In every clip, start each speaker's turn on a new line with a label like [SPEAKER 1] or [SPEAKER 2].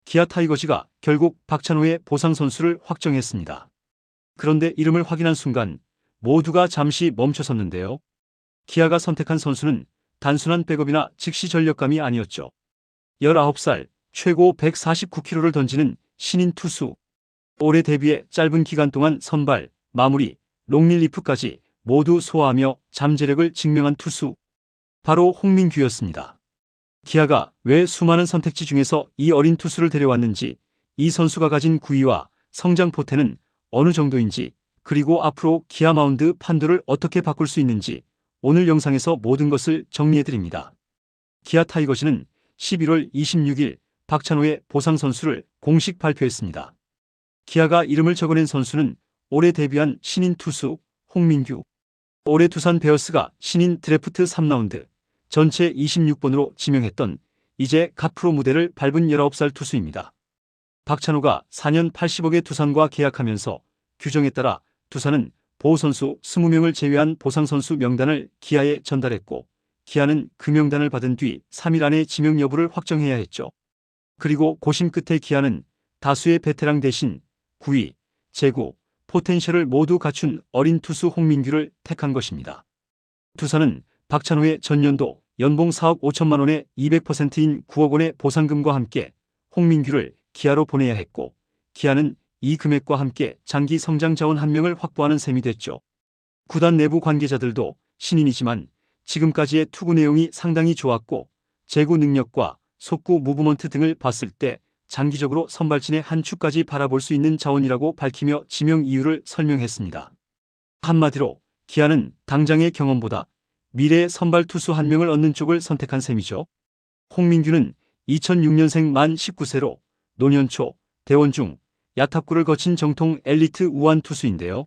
[SPEAKER 1] 기아 타이거즈가 결국 박찬호의 보상 선수를 확정했습니다. 그런데 이름을 확인한 순간 모두가 잠시 멈춰섰는데요. 기아가 선택한 선수는 단순한 백업이나 즉시 전력감이 아니었죠. 19살, 최고 149km를 던지는 신인 투수. 올해 데뷔해 짧은 기간 동안 선발, 마무리, 롱릴리프까지 모두 소화하며 잠재력을 증명한 투수. 바로 홍민규였습니다. 기아가 왜 수많은 선택지 중에서 이 어린 투수를 데려왔는지, 이 선수가 가진 구위와 성장 포텐은 어느 정도인지, 그리고 앞으로 기아 마운드 판도를 어떻게 바꿀 수 있는지 오늘 영상에서 모든 것을 정리해드립니다. 기아 타이거즈는 11월 26일 박찬호의 보상 선수를 공식 발표했습니다. 기아가 이름을 적어낸 선수는 올해 데뷔한 신인 투수 홍민규. 올해 두산 베어스가 신인 드래프트 3라운드 전체 26번으로 지명했던 이제 갓 프로 무대를 밟은 19살 투수입니다. 박찬호가 4년 80억의 두산과 계약하면서 규정에 따라 두산은 보호선수 20명을 제외한 보상선수 명단을 기아에 전달했고, 기아는 그 명단을 받은 뒤 3일 안에 지명 여부를 확정해야 했죠. 그리고 고심 끝에 기아는 다수의 베테랑 대신 구위, 제구, 포텐셜을 모두 갖춘 어린 투수 홍민규를 택한 것입니다. 두산은 박찬호의 전년도 연봉 4억 5천만 원의 200%인 9억 원의 보상금과 함께 홍민규를 기아로 보내야 했고, 기아는 이 금액과 함께 장기 성장 자원 1명을 확보하는 셈이 됐죠. 구단 내부 관계자들도 신인이지만 지금까지의 투구 내용이 상당히 좋았고, 제구 능력과 속구 무브먼트 등을 봤을 때 장기적으로 선발진의 한 축까지 바라볼 수 있는 자원이라고 밝히며 지명 이유를 설명했습니다. 한마디로 기아는 당장의 경험보다 미래의 선발 투수 1명을 얻는 쪽을 선택한 셈이죠. 홍민규는 2006년생 만 19세로 노년초 대원중 야탑구를 거친 정통 엘리트 우완 투수인데요.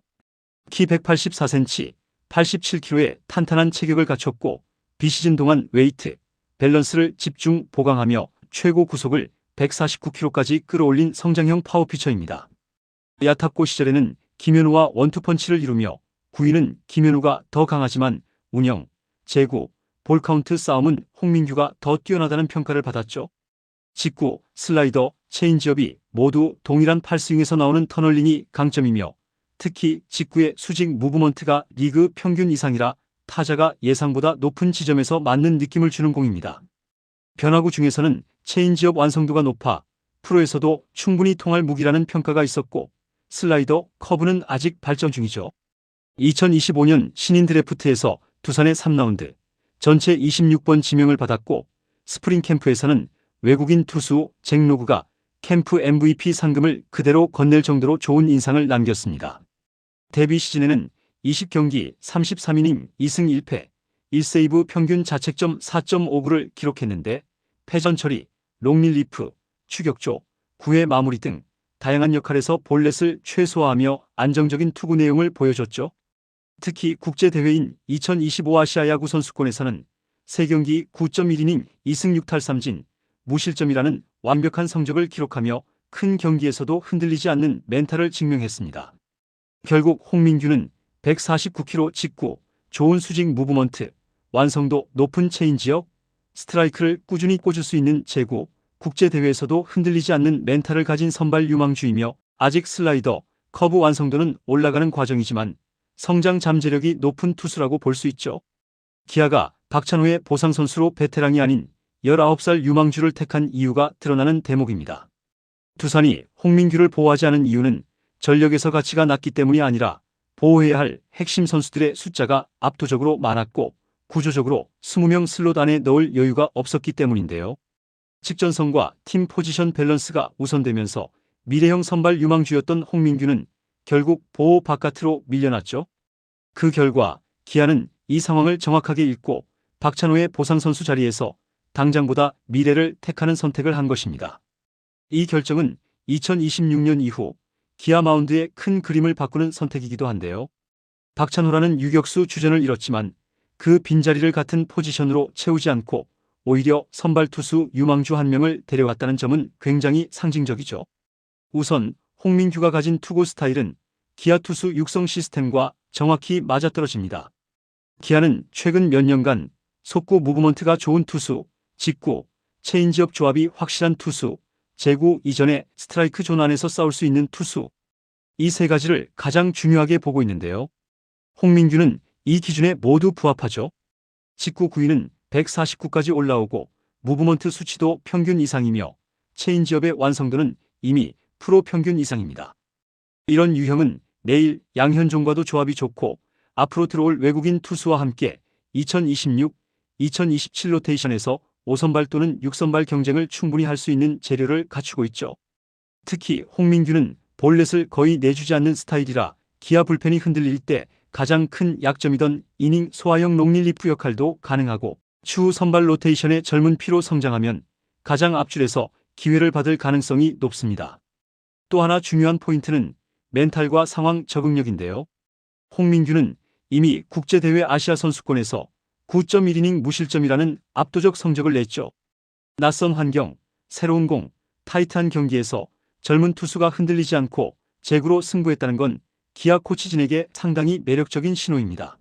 [SPEAKER 1] 키 184cm, 87kg의 탄탄한 체격을 갖췄고 비시즌 동안 웨이트, 밸런스를 집중 보강하며 최고 구속을 149km까지 끌어올린 성장형 파워피처입니다. 야탑고 시절에는 김현우와 원투펀치를 이루며 구위는 김현우가 더 강하지만 운영, 제구, 볼카운트 싸움은 홍민규가 더 뛰어나다는 평가를 받았죠. 직구, 슬라이더, 체인지업이 모두 동일한 팔스윙에서 나오는 터널링이 강점이며, 특히 직구의 수직 무브먼트가 리그 평균 이상이라 타자가 예상보다 높은 지점에서 맞는 느낌을 주는 공입니다. 변화구 중에서는 체인지업 완성도가 높아 프로에서도 충분히 통할 무기라는 평가가 있었고, 슬라이더, 커브는 아직 발전 중이죠. 2025년 신인 드래프트에서 두산의 3라운드 전체 26번 지명을 받았고, 스프링 캠프에서는 외국인 투수 잭 로그가 캠프 MVP 상금을 그대로 건넬 정도로 좋은 인상을 남겼습니다. 데뷔 시즌에는 20경기 33이닝 2승 1패, 1세이브 평균 자책점 4.59를 기록했는데, 패전 처리, 롱릴리프, 추격조, 9회 마무리 등 다양한 역할에서 볼넷을 최소화하며 안정적인 투구 내용을 보여줬죠. 특히 국제대회인 2025 아시아 야구 선수권에서는 3경기 9.1이닝 2승 6탈3진, 무실점이라는 완벽한 성적을 기록하며 큰 경기에서도 흔들리지 않는 멘탈을 증명했습니다. 결국 홍민규는 149km 직구, 좋은 수직 무브먼트, 완성도 높은 체인지업, 스트라이크를 꾸준히 꽂을 수 있는 제구, 국제대회에서도 흔들리지 않는 멘탈을 가진 선발 유망주이며, 아직 슬라이더, 커브 완성도는 올라가는 과정이지만 성장 잠재력이 높은 투수라고 볼 수 있죠. 기아가 박찬호의 보상 선수로 베테랑이 아닌 19살 유망주를 택한 이유가 드러나는 대목입니다. 두산이 홍민규를 보호하지 않은 이유는 전력에서 가치가 낮기 때문이 아니라 보호해야 할 핵심 선수들의 숫자가 압도적으로 많았고, 구조적으로 20명 슬롯 안에 넣을 여유가 없었기 때문인데요. 직전성과 팀 포지션 밸런스가 우선되면서 미래형 선발 유망주였던 홍민규는 결국 보호 바깥으로 밀려났죠. 그 결과 기아는 이 상황을 정확하게 읽고 박찬호의 보상 선수 자리에서 당장보다 미래를 택하는 선택을 한 것입니다. 이 결정은 2026년 이후 기아 마운드의 큰 그림을 바꾸는 선택이기도 한데요. 박찬호라는 유격수 주전을 잃었지만 그 빈자리를 같은 포지션으로 채우지 않고 오히려 선발 투수 유망주 1명을 데려왔다는 점은 굉장히 상징적이죠. 우선 홍민규가 가진 투구 스타일은 기아 투수 육성 시스템과 정확히 맞아떨어집니다. 기아는 최근 몇 년간 속구 무브먼트가 좋은 투수, 직구, 체인지업 조합이 확실한 투수, 제구 이전에 스트라이크 존 안에서 싸울 수 있는 투수. 이 세 가지를 가장 중요하게 보고 있는데요. 홍민규는 이 기준에 모두 부합하죠. 직구 구위는 149까지 올라오고 무브먼트 수치도 평균 이상이며 체인지업의 완성도는 이미 프로 평균 이상입니다. 이런 유형은 내일 양현종과도 조합이 좋고 앞으로 들어올 외국인 투수와 함께 2026, 2027 로테이션에서 5선발 또는 6선발 경쟁을 충분히 할 수 있는 재료를 갖추고 있죠. 특히 홍민규는 볼넷을 거의 내주지 않는 스타일이라 기아 불펜이 흔들릴 때 가장 큰 약점이던 이닝 소화형 롱릴리프 역할도 가능하고 추후 선발 로테이션의 젊은 피로 성장하면 가장 앞줄에서 기회를 받을 가능성이 높습니다. 또 하나 중요한 포인트는 멘탈과 상황 적응력인데요. 홍민규는 이미 국제대회 아시아 선수권에서 9.1이닝 무실점이라는 압도적 성적을 냈죠. 낯선 환경, 새로운 공, 타이트한 경기에서 젊은 투수가 흔들리지 않고 제구로 승부했다는 건 기아 코치진에게 상당히 매력적인 신호입니다.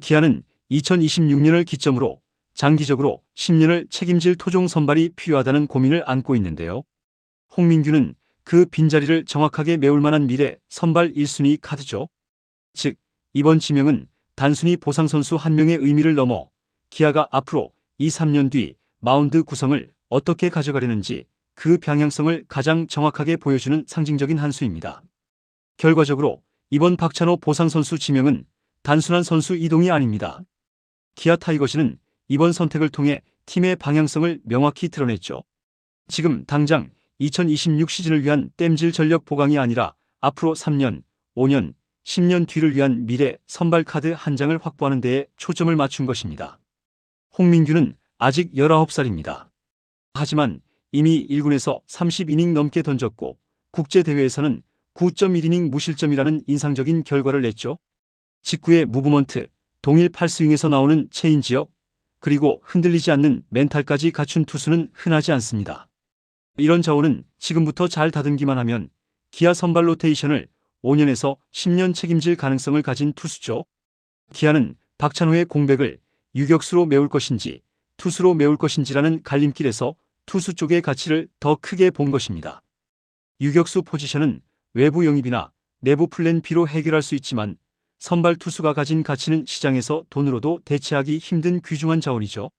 [SPEAKER 1] 기아는 2026년을 기점으로 장기적으로 10년을 책임질 토종 선발이 필요하다는 고민을 안고 있는데요. 홍민규는 그 빈자리를 정확하게 메울 만한 미래 선발 1순위 카드죠. 즉, 이번 지명은 단순히 보상 선수 한 명의 의미를 넘어 기아가 앞으로 2, 3년 뒤 마운드 구성을 어떻게 가져가려는지 그 방향성을 가장 정확하게 보여주는 상징적인 한 수입니다. 결과적으로 이번 박찬호 보상 선수 지명은 단순한 선수 이동이 아닙니다. 기아 타이거즈는 이번 선택을 통해 팀의 방향성을 명확히 드러냈죠. 지금 당장 2026 시즌을 위한 땜질 전력 보강이 아니라 앞으로 3년, 5년, 10년 뒤를 위한 미래 선발 카드 한 장을 확보하는 데에 초점을 맞춘 것입니다. 홍민규는 아직 19살입니다. 하지만 이미 1군에서 30이닝 넘게 던졌고 국제대회에서는 9.1이닝 무실점이라는 인상적인 결과를 냈죠. 직구의 무브먼트, 동일 팔스윙에서 나오는 체인지업, 그리고 흔들리지 않는 멘탈까지 갖춘 투수는 흔하지 않습니다. 이런 자원은 지금부터 잘 다듬기만 하면 기아 선발 로테이션을 5년에서 10년 책임질 가능성을 가진 투수죠. 기아는 박찬호의 공백을 유격수로 메울 것인지 투수로 메울 것인지라는 갈림길에서 투수 쪽의 가치를 더 크게 본 것입니다. 유격수 포지션은 외부 영입이나 내부 플랜 B로 해결할 수 있지만 선발 투수가 가진 가치는 시장에서 돈으로도 대체하기 힘든 귀중한 자원이죠.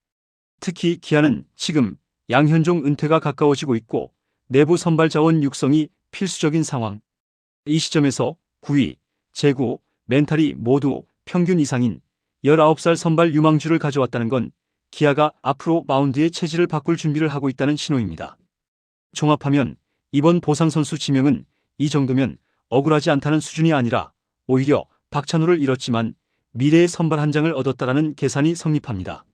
[SPEAKER 1] 특히 기아는 지금 양현종 은퇴가 가까워지고 있고 내부 선발 자원 육성이 필수적인 상황. 이 시점에서 구위, 제구, 멘탈이 모두 평균 이상인 19살 선발 유망주를 가져왔다는 건 기아가 앞으로 마운드의 체질을 바꿀 준비를 하고 있다는 신호입니다. 종합하면 이번 보상 선수 지명은 이 정도면 억울하지 않다는 수준이 아니라 오히려 박찬호를 잃었지만 미래의 선발 한 장을 얻었다라는 계산이 성립합니다.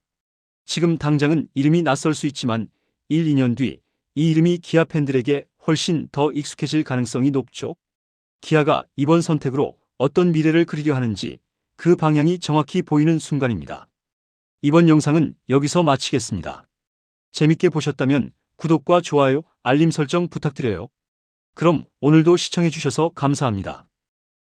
[SPEAKER 1] 지금 당장은 이름이 낯설 수 있지만 1, 2년 뒤 이 이름이 기아 팬들에게 훨씬 더 익숙해질 가능성이 높죠. 기아가 이번 선택으로 어떤 미래를 그리려 하는지 그 방향이 정확히 보이는 순간입니다. 이번 영상은 여기서 마치겠습니다. 재밌게 보셨다면 구독과 좋아요, 알림 설정 부탁드려요. 그럼 오늘도 시청해주셔서 감사합니다.